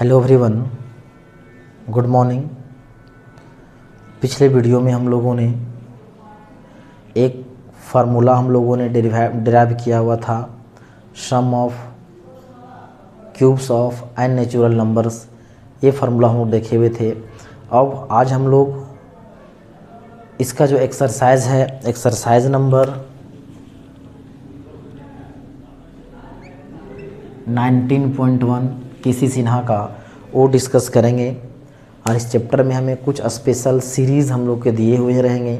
Hello everyone, good morning. पिछले video में हम लोगों ने एक फार्मूला डिराइव किया हुआ था, sum of cubes of n natural numbers. ये फार्मूला हम लोग देखे हुए थे। अब आज हम लोग इसका जो एक्सरसाइज है, एक्सरसाइज नंबर 19.1 केसी सिन्हा का, वो डिस्कस करेंगे। और इस चैप्टर में हमें कुछ स्पेशल सीरीज़ हम लोग के दिए हुए रहेंगे।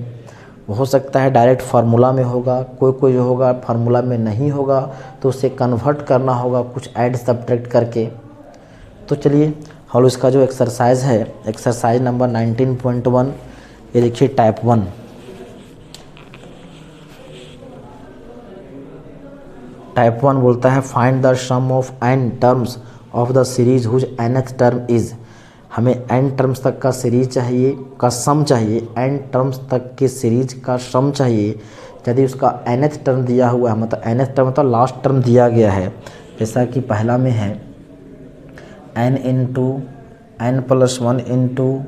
हो सकता है डायरेक्ट फार्मूला में होगा, कोई जो होगा फार्मूला में नहीं होगा, तो उसे कन्वर्ट करना होगा कुछ ऐड सब्ट्रैक्ट करके। तो चलिए हम लोग इसका जो एक्सरसाइज है, एक्सरसाइज नंबर 19.1, ये देखिए टाइप 1। टाइप 1 बोलता है find the sum of N terms of the series whose nth term is. हमें n टर्म्स तक का सीरीज चाहिए, का सम चाहिए, n टर्म्स तक के सीरीज का सम चाहिए। यदि उसका nth टर्म दिया हुआ है, मतलब nth टर्म मतलब लास्ट टर्म दिया गया है, जैसा कि पहला में है n into N plus 1 into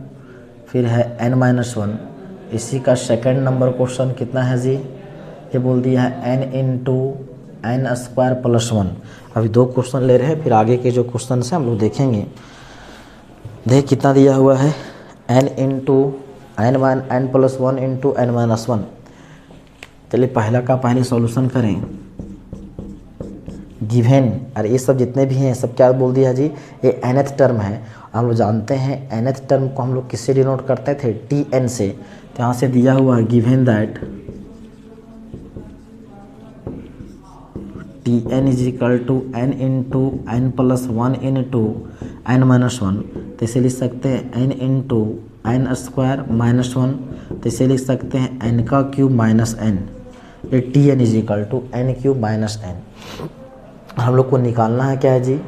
फिर है n-1। इसी का सेकेंड नंबर क्वेश्चन कितना है जी? ये बोल दिया है n into N square plus 1। अभी दो क्वेश्चन ले रहे हैं, फिर आगे के जो क्वेश्चन हैं हम लोग देखेंगे। देख कितना दिया हुआ है, n into N plus 1 into n-1। चलिए पहला का पहले सॉल्यूशन करें। गिवन, अरे ये सब जितने भी हैं सब क्या बोल दिया जी? ये nth टर्म है। हम लोग जानते हैं nth टर्म को हम लोग किससे डिनोट करते थे? tn से। तो यहाँ से दिया हुआ है given that tn is equal to n into N plus 1 into n-1। तो इसे लिख सकते हैं n into N square minus 1। तो इसे लिख सकते हैं n का क्यूब माइनस n। ये tn is equal to n cube minus n। हम लोग को निकालना है क्या है जी?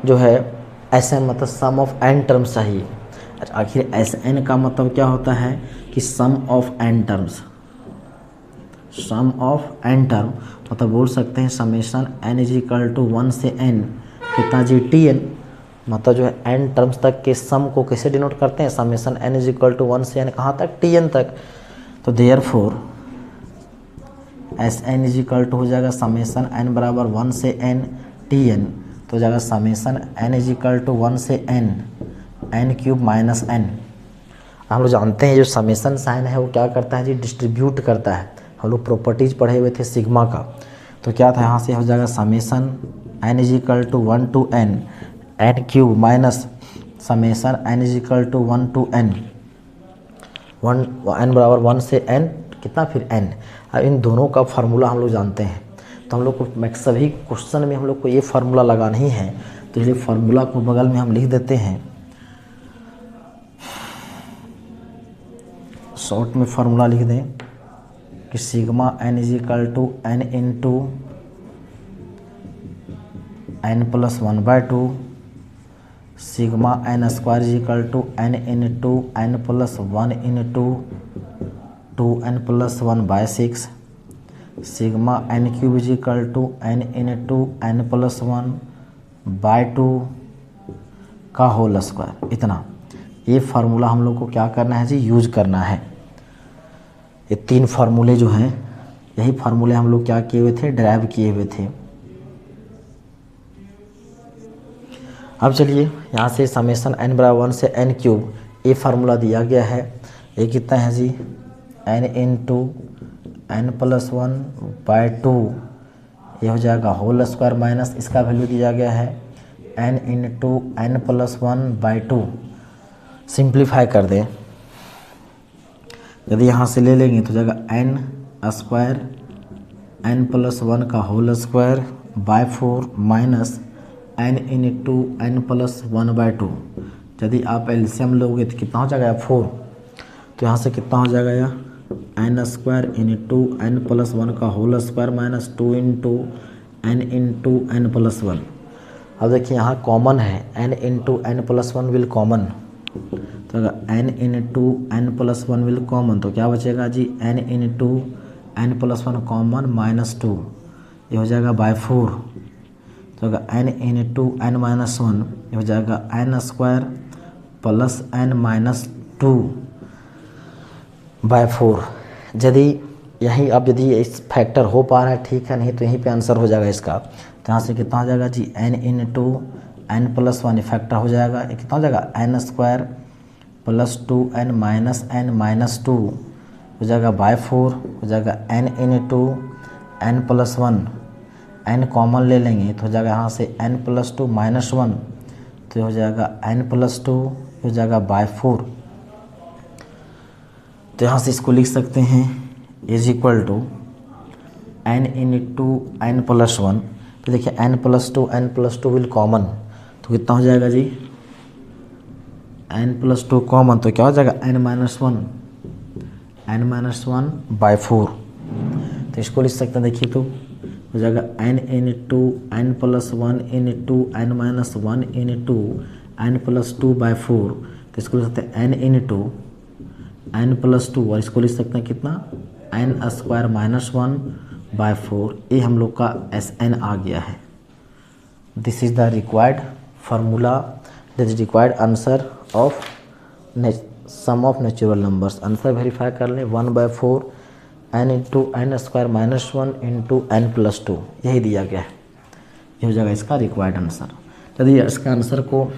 जो है ऐसे मतलब सम ऑफ n टर्म्स चाहिए। आखिर Sn का मतलब क्या होता है कि sum of n terms. Sum of n term मतलब बोल सकते हैं summation n is equal to 1 से n कितना जी? tn। मतलब जो है n टर्म्स तक के सम को कैसे डिनोट करते हैं? Summation n is equal to 1 से n कहाँ तक? tn तक। तो therefore Sn is equal to हो जाएगा समेशन n बराबर 1 से n tn। तो हो जाएगा summation n is equal to 1 से n क्यूब माइनस n। हम लोग जानते हैं जो समेशन साइन है वो क्या करता है जी? डिस्ट्रीब्यूट करता है। हम लोग प्रॉपर्टीज पढ़े हुए थे सिग्मा का। तो क्या था, यहाँ से हो जाएगा summation n is equal to 1 to n cube minus summation n is equal to 1 to n बराबर 1 से n कितना फिर n। अब इन दोनों का फार्मूला हम लोग जानते हैं, तो हम लोग को सभी क्वेश्चन में हम लोग को ये फार्मूला लगाना ही है। तो इसलिए फार्मूला को बगल में हम लिख देते हैं। शॉर्ट में फार्मूला लिख दें कि sigma n is equal to n into N plus 1/2 sigma n square is equal to n into N plus 1 into 2n plus 1/6 sigma n cube is equal to n into N plus 1/2 का whole square. इतना ये formula हम लोग को क्या करना है जी? Use करना है। ये तीन फार्मूले जो हैं, यही फार्मूले हम लोग क्या किए हुए थे? ड्राइव किए हुए थे। अब चलिए यहाँ से समेशन n बराबर 1 से n क्यूब, ये फार्मूला दिया गया है। ये कितना है जी? n इंटू एन प्लस 1/2, ये हो जाएगा होल स्क्वायर माइनस इसका वैल्यू दिया गया है n into N plus 1/2। Simplify कर दें, यदि यहाँ से ले लेंगे तो जाएगा n स्क्वायर n प्लस 1 का whole square by 4 minus n into N plus 1/2। यदि आप एलसीएम लोगे तो कितना हो जाएगा? 4। तो यहाँ से कितना हो जाएगा या n square into N plus 1 का whole square minus 2 into N plus 1। अब देखिए यहाँ कॉमन है, n into N plus 1 will common. तो अगर n into N plus 1 will common तो क्या बचेगा जी? n into N plus 1 common minus 2, ये हो जाएगा बाय 4। तो तो होगा n into n minus one, हो जाएगा n square plus n minus two by four. यदि यहीं अब यदि इस फैक्टर हो पा रहा है ठीक है, नहीं तो यहीं पे आंसर हो जाएगा इसका। तो यहाँ से कितना हो जाएगा जी n into n plus one factor हो जाएगा, ये कितना हो जाएगा n square plus to n minus two हो जाएगा बाय फोर, हो जाएगा n into n plus one, n common ले लेंगे तो हो जाएगा यहाँ से n plus to minus one, तो हो जाएगा n प्लस टू हो जाएगा बाय फोर। तो यहाँ से इसको लिख सकते हैं is equal to n into n plus one. तो देखिए n plus two will common, तो कितना हो जाएगा जी n प्लस टू कॉमन, तो क्या हो जाएगा n minus one by four. तो इसको लिख सकते हैं, देखिए तो हो जाएगा n into n plus one into n minus one into n plus two by four. तो इसको लिख सकते हैं n into n plus two, और इसको लिख सकते हैं कितना n square minus one by four. ये हम लोग का Sn आ गया है। This is the required formula, this is required answer of sum of natural numbers. Answer verify कर लें 1/4 n into n square minus one into n plus to, यही दिया गया है, ये हो जाएगा इसका रिक्वायर्ड आंसर। यदि इसका आंसर को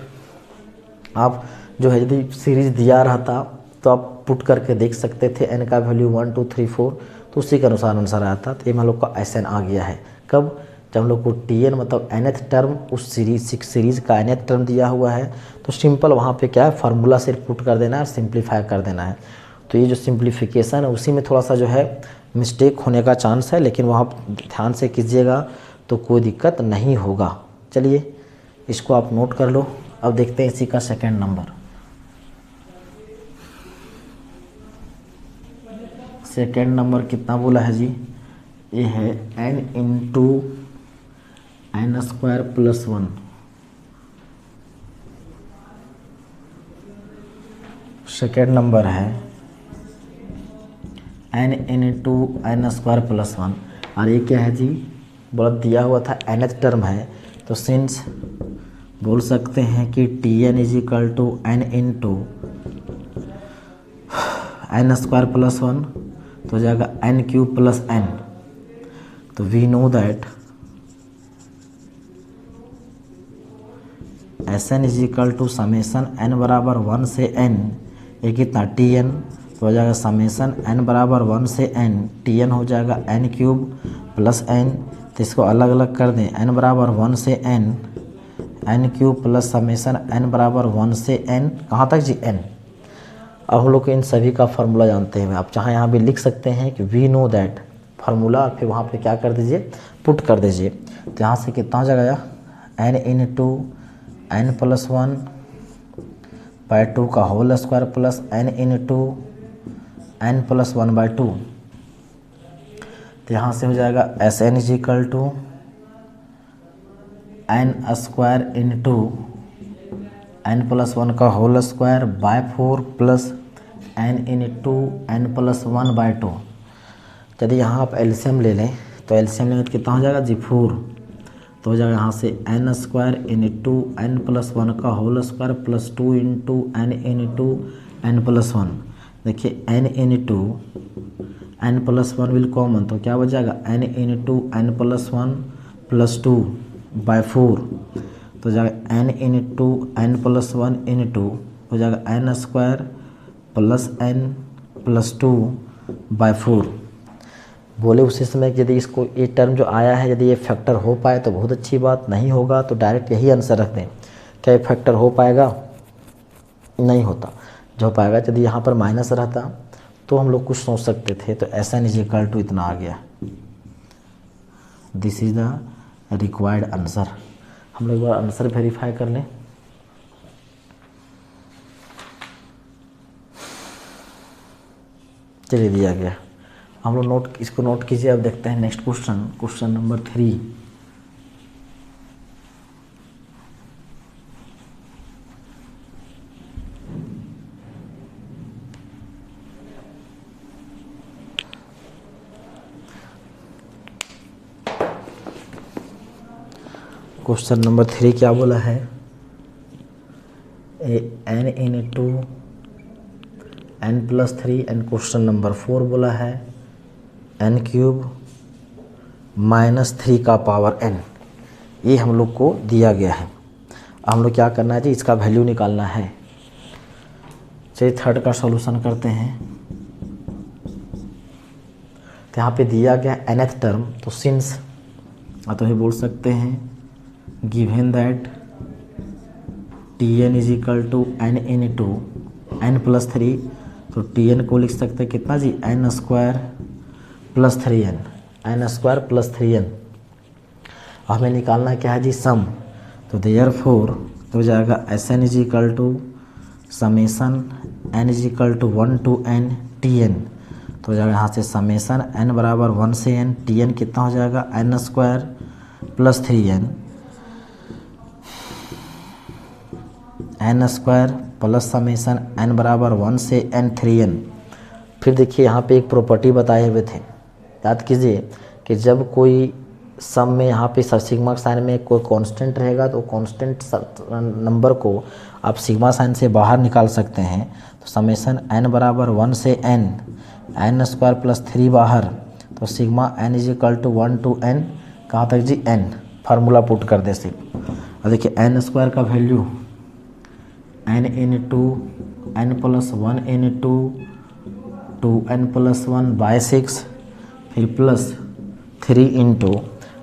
आप जो है यदि सीरीज दिया रहता तो आप पुट करके देख सकते थे, n का वैल्यू 1 2 3 4, तो उसी के अनुसार आंसर आया था। तो ये हम लोग का Sn आ गया है। कब? जब हम लोग को Tn मतलब nth टर्म उस सीरीज का nth टर्म दिया हुआ है, तो सिंपल वहाँ पे क्या है फार्मूला से पुट कर देना है और सिंप्लीफाई कर देना है। तो ये जो सिंप्लीफिकेशन है उसी में थोड़ा सा जो है मिस्टेक होने का चांस है, लेकिन वहाँ ध्यान से कीजिएगा तो कोई दिक्कत नहीं होगा। चलिए इसको आप नोट कर लो। अब देखते हैं इसी का सेकेंड नंबर। सेकेंड नंबर कितना बोला है जी? ये है n into n square plus one. Second number है n into n square plus one, और ये क्या है जी? बोला दिया हुआ था nth टर्म है, तो सिंस बोल सकते हैं कि Tn is equal to n into n square plus one, तो हो जाएगा n क्यूब प्लस n। तो we know that Sn is equal to summation n बराबर 1 से n, ये कितना Tn, तो हो जाएगा समेसन n बराबर 1 से n, Tn हो जाएगा n क्यूब प्लस n। तो इसको अलग अलग कर दें, n बराबर 1 से n, n cube plus summation n बराबर 1 से n, कहाँ तक जी n। अब हम लोग इन सभी का फार्मूला जानते हैं, आप चाहे यहाँ भी लिख सकते हैं कि वी नो दैट फार्मूला, फिर वहाँ पे क्या कर दीजिए पुट कर दीजिए। तो यहाँ से कितना हो जाएगा n into n plus one by two का whole square plus n into n plus one by two. तो यहाँ से हो जाएगा Sn is equal to n square into n plus one का whole square by four plus n into n plus one by two. यदि यहाँ आप LCM ले लें तो एलसीएम लेंगे तो कितना हो जाएगा जी 4, तो हो जाएगा यहाँ से n square into n plus one का whole square plus two into n plus one. देखिए n into n plus one will common, तो क्या हो जाएगा n into n plus one plus two by four. तो हो जाएगा n into n plus one into हो जाएगा n square plus n plus two by four. बोले उसी समय कि यदि इसको ये टर्म जो आया है यदि ये फैक्टर हो पाए तो बहुत अच्छी बात, नहीं होगा तो डायरेक्ट यही आंसर रख दें। क्या ये फैक्टर हो पाएगा? नहीं होता। जो पाएगा यदि यहाँ पर माइनस रहता तो हम लोग कुछ सोच सकते थे, तो Sn इज इक्वल टू इतना आ गया। This is the required answer. हम लोग एक बार आंसर वेरीफाई कर लें। चलिए दिया गया, हम लोग इसको नोट कीजिए। अब देखते हैं next question number 3। Question number 3 क्या बोला है, n into n+3 and question number 4 बोला है n³ -3 का पावर n। ये हम लोग को दिया गया है। हम लोग क्या करना है जी, इसका वैल्यू निकालना है। चलिए थर्ड का सॉल्यूशन करते हैं। तो यहाँ पे दिया गया nth टर्म, तो सिंस तो ये बोल सकते हैं given that Tn = n into n+3, तो Tn को लिख सकते हैं कितना जी, n² + 3n, n² + 3n। हमें निकालना क्या है जी, सम। तो देयरफॉर तो हो जाएगा Sn = summation n = 1 to n Tn। तो हो जाएगा यहाँ से समेसन n बराबर 1 से n, Tn कितना हो जाएगा n² + 3n, n² plus summation n बराबर 1 से n 3n। फिर देखिए यहाँ पे एक प्रॉपर्टी बताए हुए थे, याद कीजिए कि जब कोई सम में यहाँ पे सिग्मा साइन में कोई कांस्टेंट रहेगा तो कांस्टेंट नंबर को आप सिग्मा साइन से बाहर निकाल सकते हैं। तो समेसन n बराबर 1 से n, n² + 3 बाहर, तो सिग्मा n = 1 to n, कहाँ तक जी, n। फार्मूला पुट कर दे सिर्फ। और देखिए n² का value n into n+1 into 2n+1/6, फिर प्लस 3 इंटू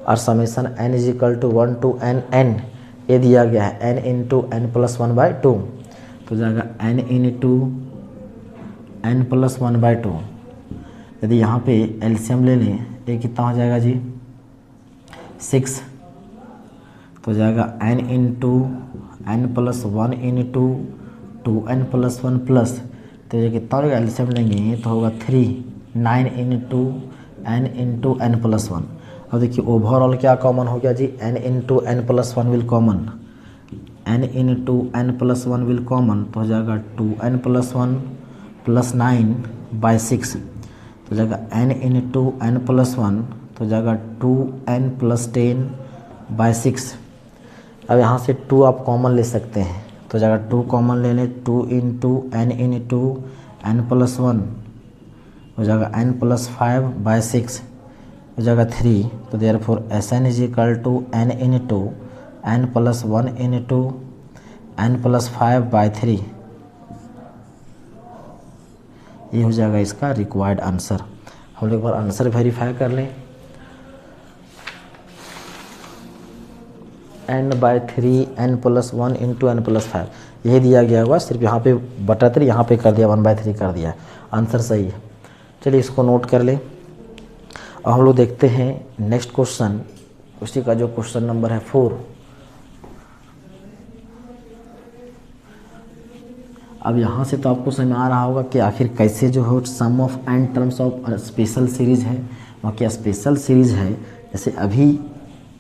और समेसन n = 1 to n, ये दिया गया है n इंटू n+1/2। तो जाएगा n इंटू n+1/2। यदि यहाँ पे एलसीएम ले लें, ये कितना हो जाएगा जी, 6। तो जाएगा n into n+1 into 2n+1 plus, तो ये कितना होगा, एलसीएम लेंगे तो होगा 3, 9 इंटू n इंटू n+1। अब देखिए ओवरऑल क्या कॉमन हो गया जी, n into n+1 will common, n into n+1 will common, तो हो जाएगा 2n+1 + 9/6। तो जाएगा n इंटू n+1, तो जाएगा 2n + 10/6। अब यहाँ से 2 आप कॉमन ले सकते हैं, तो जाएगा 2 कॉमन ले लें, 2 इंटू n इंटू n+1 हो जाएगा n+5/6 हो जाएगा 3। तो therefore Sn = n into n+1 into n+5/3, ये हो जाएगा इसका रिक्वायर्ड आंसर। हम लोग एक बार आंसर वेरीफाई कर लें। n/3 n+1 इंटू n+5, यही दिया गया हुआ, सिर्फ यहाँ पे बटा 3 यहाँ पे कर दिया, 1/3 कर दिया, आंसर सही है। चलिए इसको नोट कर लें। अब हम लोग देखते हैं नेक्स्ट क्वेश्चन, उसी का जो क्वेश्चन नंबर है 4। अब यहाँ से तो आपको समझ में आ रहा होगा कि आखिर कैसे जो है sum of n terms of special series है, वहाँ की स्पेशल सीरीज़ है। जैसे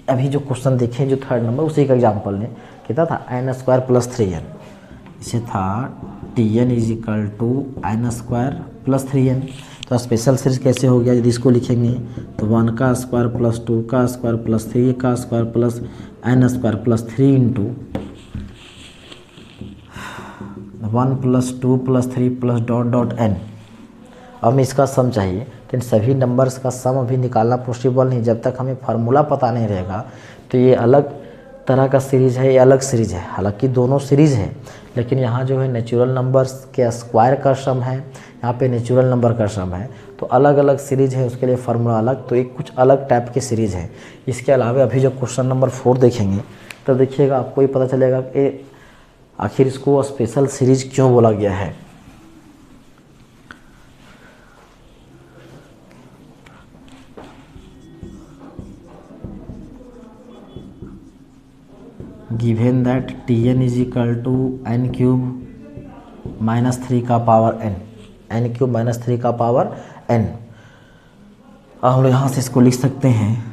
अभी जो क्वेश्चन देखें जो थर्ड नंबर, उसी का एग्जाम्पल लें, कितना था, n² + 3n, इसे था Tn = n² + 3n। तो स्पेशल सीरीज कैसे हो गया, यदि इसको लिखेंगे तो 1 का स्क्वायर प्लस 2 का स्क्वायर प्लस 3 का square plus n² + 3 into 1 + 2 + 3 + ... n। अब हमें इसका सम चाहिए, लेकिन सभी नंबर्स का सम अभी निकालना पॉसिबल नहीं, जब तक हमें फार्मूला पता नहीं रहेगा। तो ये अलग तरह का सीरीज़ है, ये अलग सीरीज़ है, हालांकि दोनों सीरीज़ है, लेकिन यहाँ जो है नेचुरल नंबर्स के स्क्वायर का सम है, यहाँ पे नेचुरल नंबर का सम है, तो अलग अलग सीरीज़ है, उसके लिए फार्मूला अलग, तो एक कुछ अलग टाइप की सीरीज़ है। इसके अलावा अभी जो क्वेश्चन नंबर 4 देखेंगे तो देखिएगा आपको ये पता चलेगा कि आखिर इसको स्पेशल सीरीज़ क्यों बोला गया है। गिवन दैट Tn = n³ -3 का पावर n, n³ -3 का पावर n। अब हम लोग यहाँ से इसको लिख सकते हैं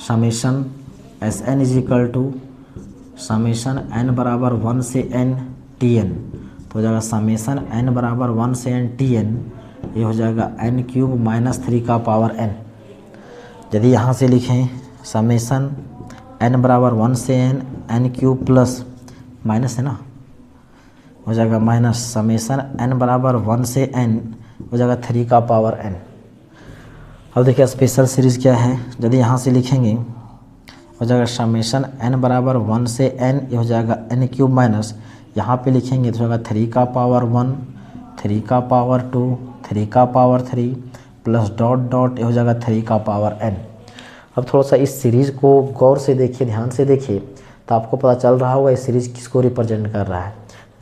समेशन Sn = n बराबर 1 से n Tn, तो हो जाएगा समेशन n बराबर 1 से n Tn, ये हो जाएगा n³ -3 का पावर n। यदि यहाँ से लिखें समेशन n बराबर 1 से n क्यूब प्लस माइनस है ना, हो जाएगा माइनस समेसन n बराबर 1 से n हो जाएगा 3 का पावर n। अब देखिए स्पेशल सीरीज़ क्या है, यदि यहाँ से लिखेंगे हो जाएगा समेसन n बराबर 1 से n, ये हो जाएगा n क्यूब माइनस यहाँ पे लिखेंगे तो हो जाएगा 3 का पावर 1, 3 का पावर 2, 3 का पावर 3 प्लस डॉट डॉट ये हो जाएगा 3 का पावर n। अब थोड़ा सा इस सीरीज़ को गौर से देखिए, ध्यान से देखिए, तो आपको पता चल रहा होगा इस सीरीज़ किसको रिप्रेजेंट कर रहा है।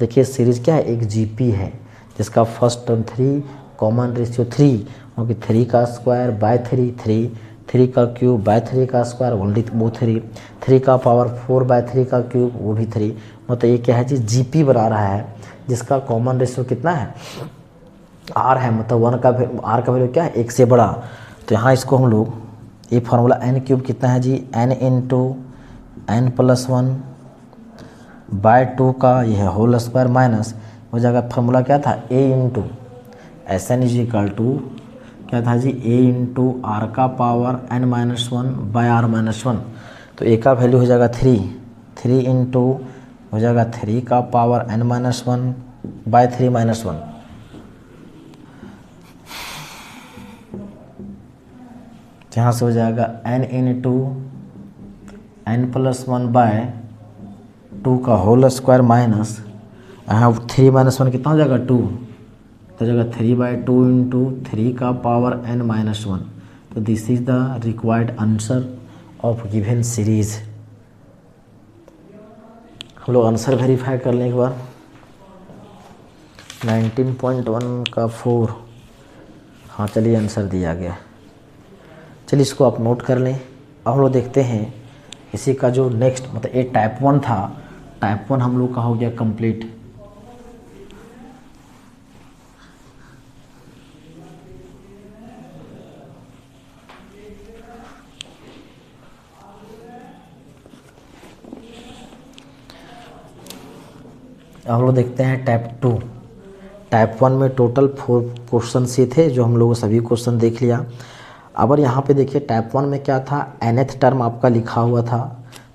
देखिए सीरीज़ क्या है, एक जीपी है जिसका फर्स्ट टर्म 3 कॉमन रेशियो 3, क्योंकि 3 का स्क्वायर बाय 3, 3 का क्यूब बाय 3 का स्क्वायर ओनली वो 3 का पावर 4 बाय 3 का क्यूब वो भी 3, मतलब ये क्या है जी जीपी बना रहा है जिसका कॉमन रेशियो कितना है r है, मतलब r का वैल्यू क्या है 1 से बड़ा। तो यहाँ इसको हम लोग ये फार्मूला n क्यूब कितना है जी n into n plus 1 by 2 का ये है होल स्क्वायर माइनस हो जाएगा फार्मूला क्या था a into S N is equal to क्या था जी a इंटू आर का power n minus 1 by r minus 1। तो a का वैल्यू हो जाएगा 3 इंटू हो जाएगा 3 का power n minus 1 by 3 minus 1। यहाँ से हो जाएगा n into n plus 1 by 2 का होल स्क्वायर माइनस यहाँ 3 माइनस 1 कितना हो जाएगा 2, तो जाएगा 3 बाई 2 इंटू 3 का पावर n माइनस 1। तो this is the required answer of given series. हम लोग आंसर वेरीफाई कर लें एक बार। 19.1 का 4, हाँ चलिए आंसर दिया गया। चलिए इसको आप नोट कर लें। अब हम लोग देखते हैं इसी का जो नेक्स्ट, मतलब ये टाइप 1 था, टाइप 1 हम लोग का हो गया कंप्लीट। अब हम लोग देखते हैं टाइप 2। टाइप 1 में टोटल 4 क्वेश्चन से थे जो हम लोग सभी क्वेश्चन देख लिया। अब यहाँ पे देखिए टाइप 1 में क्या था, nth टर्म आपका लिखा हुआ था,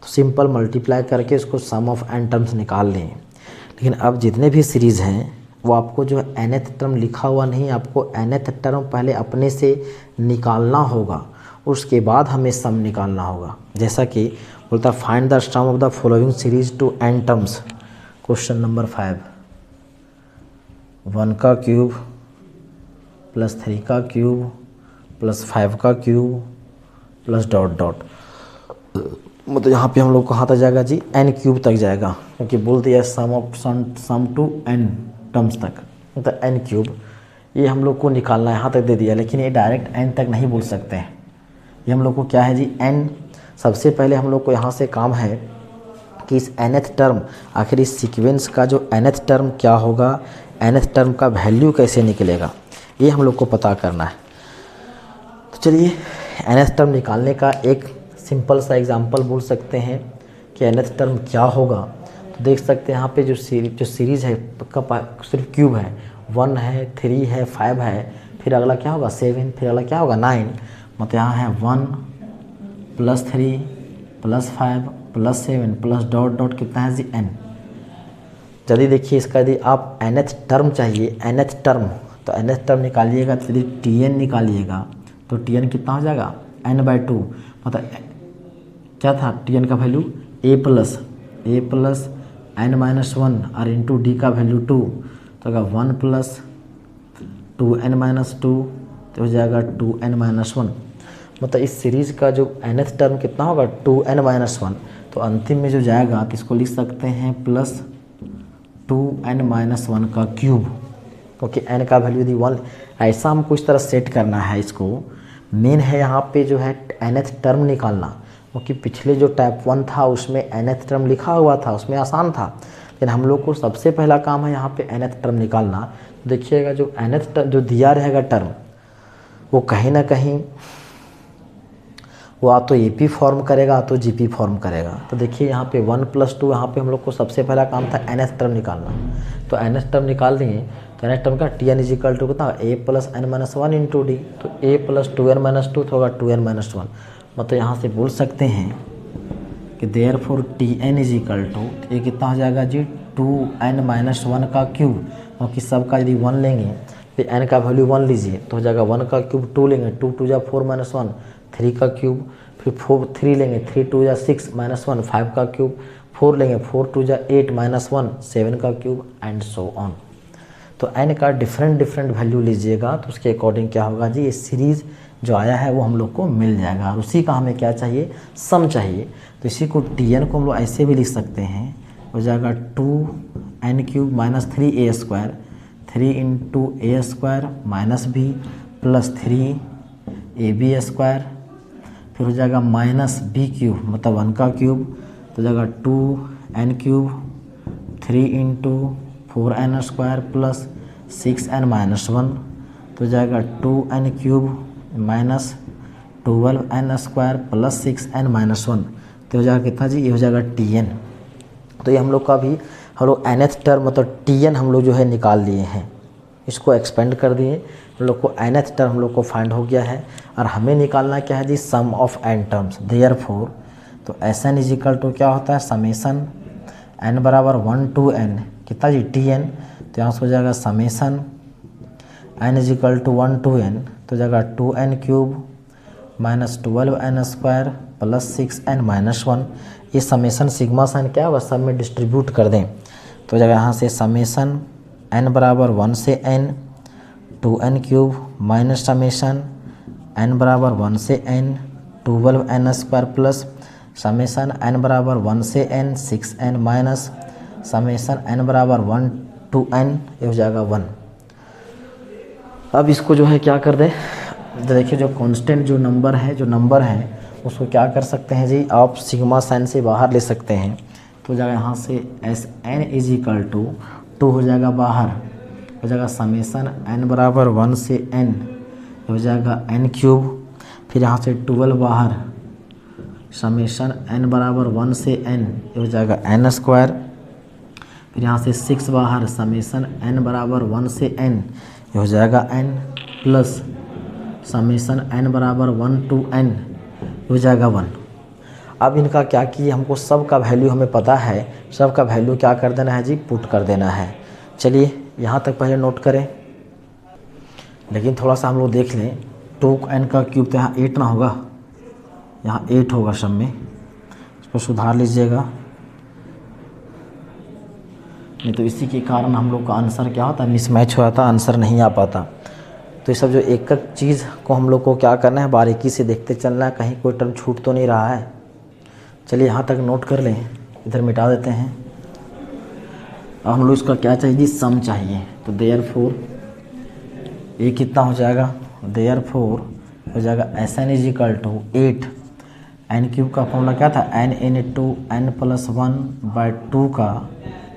तो सिंपल मल्टीप्लाई करके इसको सम ऑफ n टर्म्स निकाल लें। लेकिन अब जितने भी सीरीज़ हैं वो आपको जो nth टर्म लिखा हुआ नहीं, आपको nth टर्म पहले अपने से निकालना होगा, उसके बाद हमें सम निकालना होगा। जैसा कि बोलता है find the sum of the following series to n terms. Question number 5, 1 का क्यूब प्लस 3 का क्यूब प्लस 5 का क्यूब प्लस डॉट डॉट, मतलब यहाँ पे हम लोग कहाँ तक जाएगा जी n क्यूब तक जाएगा, क्योंकि बोल दिया सम टू n टर्म्स तक, मतलब n क्यूब। ये हम लोग को निकालना है, यहाँ तक दे दिया, लेकिन ये डायरेक्ट n तक नहीं बोल सकते हैं। ये हम लोग को क्या है जी n, सबसे पहले हम लोग को यहाँ से काम है कि इस nth टर्म, आखिर इस सीक्वेंस का जो nth टर्म क्या होगा, nth टर्म का वैल्यू कैसे निकलेगा, ये हम लोग को पता करना है। तो चलिए nth टर्म निकालने का एक सिंपल सा एग्जांपल बोल सकते हैं कि nth टर्म क्या होगा। तो देख सकते हैं यहाँ पे जो सीरीज़ है का सिर्फ क्यूब है, 1 है, 3 है, 5 है, फिर अगला क्या होगा 7, फिर अगला क्या होगा 9, मतलब यहाँ है 1 plus 3 plus 5 plus 7 plus dot dot कितना है जी n। यदि देखिए इसका यदि आप nth टर्म चाहिए, nth टर्म, तो nth टर्म निकालिएगा, तो यदि tn निकालिएगा तो tn कितना हो जाएगा n/2, मतलब क्या था tn का value a plus n minus 1 और इंटू डी का वैल्यू 2, तो होगा 1 प्लस 2n माइनस 2, तो हो जाएगा 2n माइनस 1। मतलब इस सीरीज़ का जो nth टर्म कितना होगा 2n माइनस 1, तो अंतिम में जो जाएगा तो इसको लिख सकते हैं प्लस 2n माइनस 1 का क्यूब, क्योंकि n का वैल्यू यदि 1, ऐसा हमको इस तरह सेट करना है। इसको मेन है यहाँ पे जो है nth टर्म निकालना, क्योंकि पिछले जो टाइप 1 था उसमें nth टर्म लिखा हुआ था, उसमें आसान था, लेकिन हम लोग को सबसे पहला काम है यहाँ पे nth टर्म निकालना। देखिएगा जो nth टर्म जो दिया रहेगा टर्म, वो कहीं ना कहीं वो तो ए पी फॉर्म करेगा, तो जी पी फॉर्म करेगा। तो देखिए यहाँ पे 1 प्लस 2, यहाँ पे हम लोग को सबसे पहला काम था nth टर्म निकालना। तो nth टर्म निकाल दिए, तो nth टर्म का tn इज इक्वल टू कितना a plus n minus 1 into D, तो a प्लस 2n माइनस 2 तो होगा 2n माइनस 1। मतलब यहाँ से बोल सकते हैं कि therefore T N is equal to, ये कितना हो जाएगा जी 2n-1 का क्यूब, क्योंकि सबका यदि 1 लेंगे तो n का वैल्यू 1 लीजिए तो हो जाएगा 1 का क्यूब 2 लेंगे, 2 2 जा 4 - 1 3 का क्यूब, फिर 3 लेंगे 3 2 जा 6 - 1 5 का क्यूब, 4 लेंगे 4 2 जा 8 - 1 7 का क्यूब एंड सो ऑन। तो n का डिफरेंट वैल्यू लीजिएगा तो उसके अकॉर्डिंग क्या होगा जी, ये सीरीज़ जो आया है वो हम लोग को मिल जाएगा, और उसी का हमें क्या चाहिए, सम चाहिए। तो इसी को Tn को हम लोग ऐसे भी लिख सकते हैं, हो जाएगा 2n³ - 3a², 3 × a² - b plus 3ab², फिर हो जाएगा -b³ मतलब 1 का क्यूब, तो हो जाएगा 2n³ 3 × 4n² प्लस 6n - 1, तो हो जाएगा 2n³ - 12n² प्लस 6n - 1, तो हो जाएगा कितना जी, ये हो जाएगा Tn। तो ये हम लोग का भी हम लोग nth टर्म मतलब Tn हम लोग जो है निकाल लिए हैं, इसको एक्सपेंड कर दिए, हम लोग को nth टर्म हम लोग को फाइंड हो गया है। और हमें निकालना क्या है जी, सम ऑफ n टर्म्स। देयरफॉर तो Sn इज इक्वल टू क्या होता है, समेसन n बराबर 1 to n कितना जी Tn, तो यहाँ से हो जाएगा summation n is equal to 1 to n, तो हो जाएगा 2n³ - 12n² प्लस 6n - 1। ये समेसन सिग्मा साइन क्या होगा, सब में डिस्ट्रीब्यूट कर दें तो हो जाएगा यहाँ से समेसन n बराबर 1 से n 2n³ minus summation n बराबर 1 से n 12n² plus summation n बराबर 1 से n 6n minus summation n बराबर 1 to n, ये हो जाएगा 1। अब इसको जो है क्या कर दें, तो देखिए जो कांस्टेंट जो नंबर है उसको क्या कर सकते हैं जी, आप सिग्मा साइन से बाहर ले सकते हैं, तो हो जाएगा यहाँ से Sn इज इक्वल टू 2 हो जाएगा बाहर, हो जाएगा समेसन n बराबर 1 से n, हो जाएगा n³, फिर यहाँ से 12 बाहर, समेसन n बराबर 1 से n, हो जाएगा n², फिर यहाँ से 6 बाहर, समेसन n बराबर 1 से n, हो जाएगा n प्लस समेसन n बराबर 1 to n, हो जाएगा 1। अब इनका क्या किए, हमको सब का वैल्यू हमें पता है, सब का वैल्यू क्या कर देना है जी, पुट कर देना है। चलिए यहाँ तक पहले नोट करें, लेकिन थोड़ा सा हम लोग देख लें, 2n का क्यूब तो यहाँ 8 ना होगा, यहाँ 8 होगा सब में, इसको सुधार लीजिएगा, नहीं तो इसी के कारण हम लोग का आंसर क्या होता है, मिसमैच हो जाता, आंसर नहीं आ पाता। तो ये सब जो एक एक चीज़ को हम लोग को क्या करना है, बारीकी से देखते चलना है, कहीं कोई टर्म छूट तो नहीं रहा है। चलिए यहाँ तक नोट कर लें, इधर मिटा देते हैं। अब हम लोग इसका क्या चाहिए जी, सम चाहिए, तो देयरफॉर ये कितना हो जाएगा, देयरफॉर हो जाएगा Sn is equal to 8, n³ का फॉर्मूला क्या था, n × n + 1/2 का,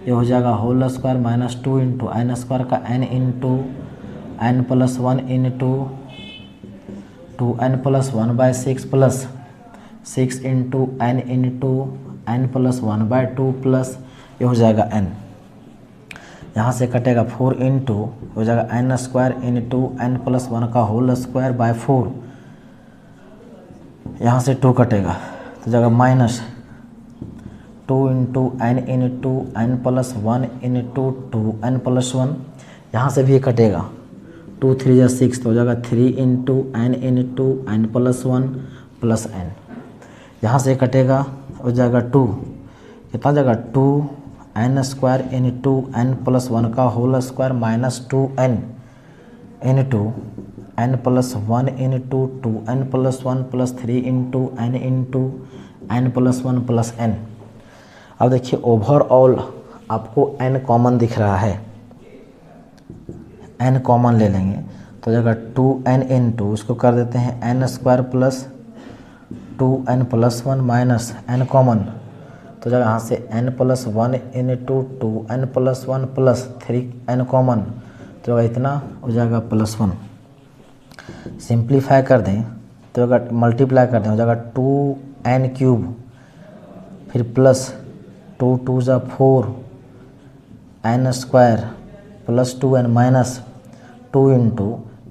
ये हो जाएगा होल स्क्वायर माइनस 2 × n² का n × n + 1 × 2n + 1/6 plus 6 × n × n + 1/2 plus ये हो जाएगा n, यहाँ से कटेगा 4 × हो जाएगा n² × n + 1 का होल स्क्वायर बाय 4, यहाँ से 2 कटेगा तो जाएगा माइनस 2 × n × n + 1 × 2n + 1, यहाँ से भी ये कटेगा 2 3 या 6 तो हो जाएगा 3 × n × n + 1 प्लस n, यहाँ से कटेगा हो जाएगा 2, कितना जाएगा 2n² × n + 1 का whole square minus 2n × n + 1 × 2n + 1 plus 3 × n × n + 1 plus n। अब देखिए ओवरऑल आपको n कॉमन दिख रहा है, n कॉमन ले लेंगे तो जाएगा 2n × इसको कर देते हैं n² plus 2n + 1 minus n common, तो जाएगा यहाँ से n + 1 × 2n + 1 plus 3n common, तो इतना हो जाएगा +1। सिंप्लीफाई कर दें तो अगर मल्टीप्लाई कर दें हो जाएगा 2n³ फिर plus 2 2 = 4 n² plus 2n minus 2 ×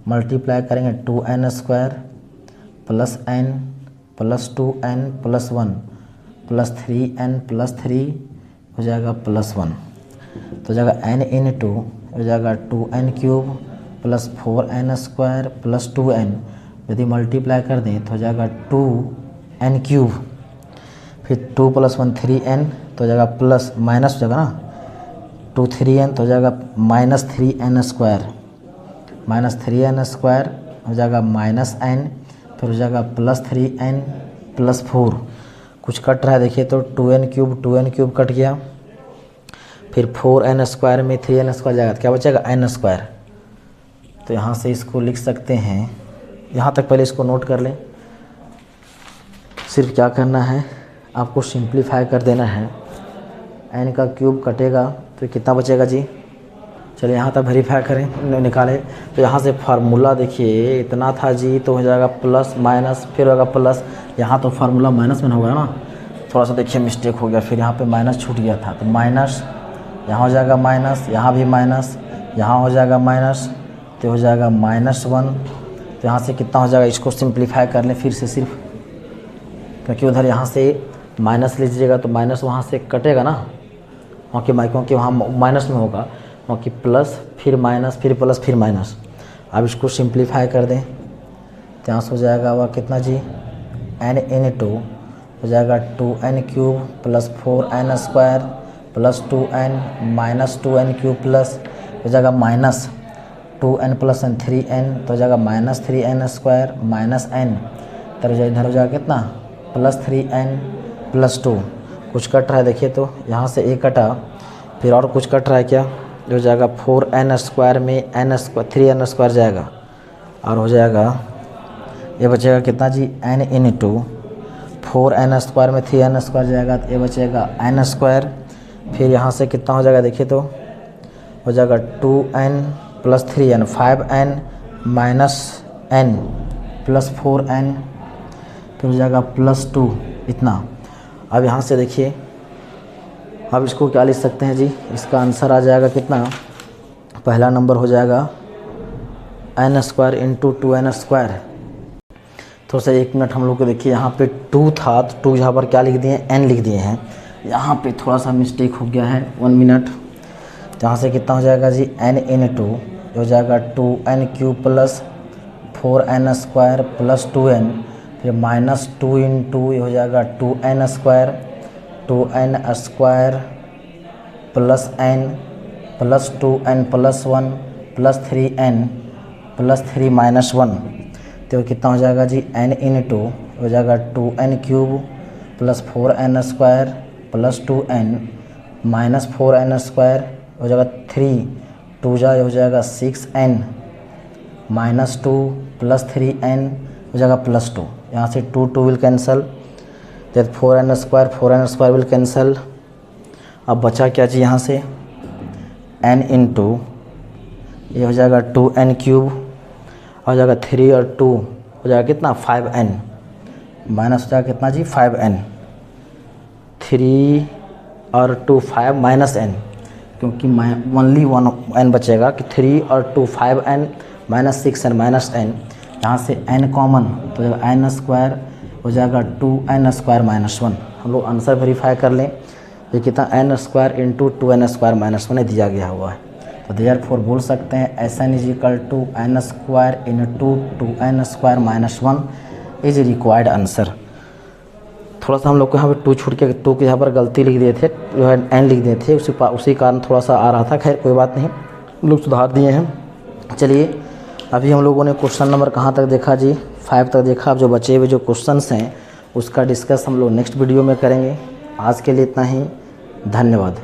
multiply करेंगे 2n² plus n plus 2n plus 1 plus 3n plus 3 हो जाएगा प्लस 1, तो हो जाएगा n इन 2 हो जाएगा 2n cube plus 4n square plus 2n, यदि मल्टीप्लाई कर दें तो हो जाएगा 2n क्यूब, फिर 2 प्लस 1 3n तो हो जाएगा प्लस माइनस हो जाएगा ना 2 3n तो हो जाएगा minus 3n square, minus 3n square हो जाएगा माइनस n, फिर हो जाएगा प्लस 3n प्लस 4, कुछ कट रहा है देखिए तो 2n क्यूब कट गया, फिर 4n स्क्वायर में 3n स्क्वायर जाएगा तो क्या बचेगा n स्क्वायर। तो यहाँ से इसको लिख सकते हैं, यहाँ तक पहले इसको नोट कर लें। सिर्फ क्या करना है आपको सिंप्लीफाई कर देना है, n का क्यूब कटेगा तो कितना बचेगा जी। चलिए यहाँ तक वेरीफाई करें निकालें, तो यहाँ से फार्मूला देखिए इतना था जी, तो हो जाएगा प्लस माइनस फिर होगा प्लस, यहाँ तो फार्मूला माइनस में होगा ना, थोड़ा सा देखिए मिस्टेक हो गया, फिर यहाँ पे माइनस छूट गया था, तो माइनस यहाँ हो जाएगा माइनस, यहाँ भी माइनस, यहाँ हो जाएगा माइनस, तो हो जाएगा -1। तो यहाँ से कितना हो जाएगा, इसको सिंप्लीफाई कर लें फिर से सिर्फ, क्योंकि उधर यहाँ से माइनस लीजिएगा तो माइनस वहाँ से कटेगा ना, क्योंकि वहाँ माइनस में होगा, वहाँ की प्लस फिर माइनस फिर प्लस फिर माइनस। अब इसको सिंप्लीफाई कर दें तो यहाँ से हो जाएगा वह कितना जी, n इन 2 हो जाएगा 2n cube plus 4n square plus 2n minus 2n cube plus हो जाएगा minus 2n plus n 3n तो हो जाएगा minus 3n square minus n, तो इधर हो जाएगा कितना प्लस 3n प्लस 2, कुछ कट रहा है देखिए तो यहाँ से एक कटा, फिर और कुछ कट रहा है क्या, हो जाएगा 4n स्क्वायर में n स्क्वायर 3n स्क्वायर जाएगा, और हो जाएगा ये बचेगा कितना जी n इन 2 4n स्क्वायर में 3n स्क्वायर जाएगा तो ये बचेगा n स्क्वायर, फिर यहाँ से कितना हो जाएगा देखिए तो हो जाएगा 2n plus 3n 5n minus n plus 4n, फिर हो जाएगा प्लस 2 इतना। अब यहाँ से देखिए अब इसको क्या लिख सकते हैं जी, इसका आंसर आ जाएगा कितना, पहला नंबर हो जाएगा n square into 2n square. थोड़ा सा 1 मिनट हम लोग को देखिए, यहाँ पे 2 था तो 2 यहाँ पर क्या लिख दिए n लिख दिए हैं, यहाँ पे थोड़ा सा मिस्टेक हो गया है 1 मिनट। तो यहाँ से कितना हो जाएगा जी n इन 2 हो जाएगा 2n cube plus 4n square plus 2n, फिर माइनस 2 इन 2 हो जाएगा 2n square 2n square plus n plus 2n plus 1 plus 3n plus 3 minus 1, तो कितना हो जाएगा जी n इन 2 हो जाएगा 2n cube plus 4n square plus 2n minus 4n square हो जाएगा 3 2 हो जाएगा 6n माइनस 2 प्लस 3n हो जाएगा प्लस 2, यहाँ से 2 विल कैंसल, तो 4n स्क्वायर विल कैंसल। अब बचा क्या जी यहाँ से n इन 2 ये हो जाएगा 2n क्यूब हो जाएगा 3 और 2 हो जाएगा कितना 5n माइनस हो जाएगा कितना जी 5n 3 और 2 5 माइनस n, क्योंकि ओनली 1n बचेगा कि 3 और 2 5n minus 6n minus n, यहाँ से n कॉमन तो जाएगा n स्क्वायर हो जाएगा 2n स्क्वायर माइनस 1। हम लोग आंसर वेरीफाई कर लें, ये कितना n square into 2n square minus 1 दिया गया हुआ है, तो देयरफॉर बोल सकते हैं SN is equal to n square into 2n square minus 1 is required answer. थोड़ा सा हम लोग को यहाँ पे 2 छूट के 2 के यहाँ पर गलती लिख दिए थे, जो है n लिख दिए थे, उसी कारण थोड़ा सा आ रहा था, खैर कोई बात नहीं, हम लोग सुधार दिए हैं। चलिए अभी हम लोगों ने क्वेश्चन नंबर कहाँ तक देखा जी 5 तक देखा। अब जो बचे हुए जो क्वेश्चंस हैं उसका डिस्कस हम लोग नेक्स्ट वीडियो में करेंगे। आज के लिए इतना ही, धन्यवाद।